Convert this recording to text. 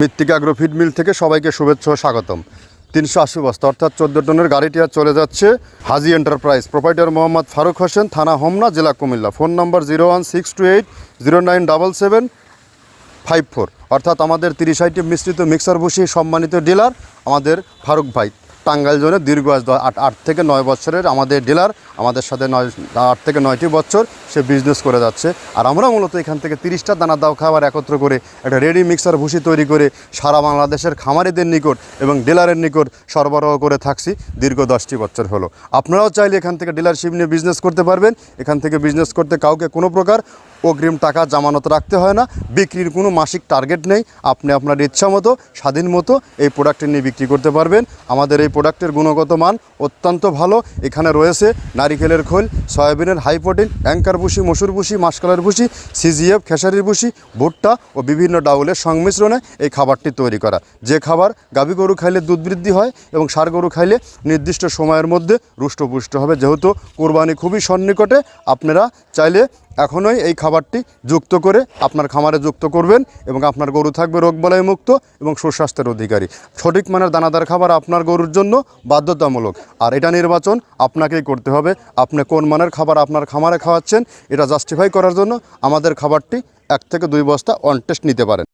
মৃত্তিকা agro feed mill থেকে সবাইকে শুভেচ্ছা ও স্বাগতম। 380 বস্তা অর্থাৎ 14 টনের গাড়িটি আর চলে যাচ্ছে হাজি এন্টারপ্রাইজ, প্রোপাইটার মোহাম্মদ ফারুক হোসেন, থানা হোমনা, জেলা কুমিল্লা। ফোন নম্বর 01628097754। অর্থাৎ আমাদের 30 আইটেম মিশ্রিত মিক্সার ভুসি সম্মানিত ডিলার আমাদের ফারুক ভাই, টাঙ্গাইল জোনে দীর্ঘ 8 থেকে 9 বছরের আমাদের ডিলার। আমাদের সাথে 8 থেকে 9টি বছর সে বিজনেস করে যাচ্ছে। আর আমরা মূলত এখান থেকে 30টা দানার দাও খাবার একত্র করে একটা রেডি মিক্সার ভুসি তৈরি করে সারা বাংলাদেশের খামারিদের নিকট এবং ডিলারের নিকট সরবরাহ করে থাকছি দীর্ঘ 10টি বছর হলো। আপনারাও চাইলে এখান থেকে ডিলারশিপ নিয়ে বিজনেস করতে পারবেন। এখান থেকে বিজনেস করতে কাউকে কোনো প্রকার অগ্রিম টাকা জামানত রাখতে হয় না, বিক্রির কোনো মাসিক টার্গেট নেই। আপনি আপনার ইচ্ছা মতো স্বাধীন মতো এই প্রোডাক্টটি নিয়ে বিক্রি করতে পারবেন। আমাদের এই প্রোডাক্টের গুণগত মান অত্যন্ত ভালো। এখানে রয়েছে নারিকেলের খোল, সয়াবিনের হাই প্রোটিন, অ্যাঙ্কার ভুসি, মসুর ভুসি, মাসকালের ভুসি, সিজিএফ, খেসারির ভুসি, ভুট্টা ও বিভিন্ন ডাউলের সংমিশ্রণে এই খাবারটি তৈরি করা। যে খাবার গাভী গরু খাইলে দুধ বৃদ্ধি হয় এবং ষাঁড় গরু খাইলে নির্দিষ্ট সময়ের মধ্যে রুষ্টপুষ্ট হবে। যেহেতু কোরবানি খুবই সন্নিকটে, আপনারা চাইলে এখনই এই খাবারটি যুক্ত করে আপনার খামারে যুক্ত করবেন এবং আপনার গরু থাকবে রোগবালাই মুক্ত এবং সুস্বাস্থ্যের অধিকারী। সঠিক মানের দানাদার খাবার আপনার গরুর জন্য বাধ্যতামূলক, আর এটা নির্বাচন আপনাকেই করতে হবে। আপনি কোন মানের খাবার আপনার খামারে খাওয়াচ্ছেন এটা জাস্টিফাই করার জন্য আমাদের খাবারটি 1 থেকে 2 বস্তা অন টেস্ট নিতে পারেন।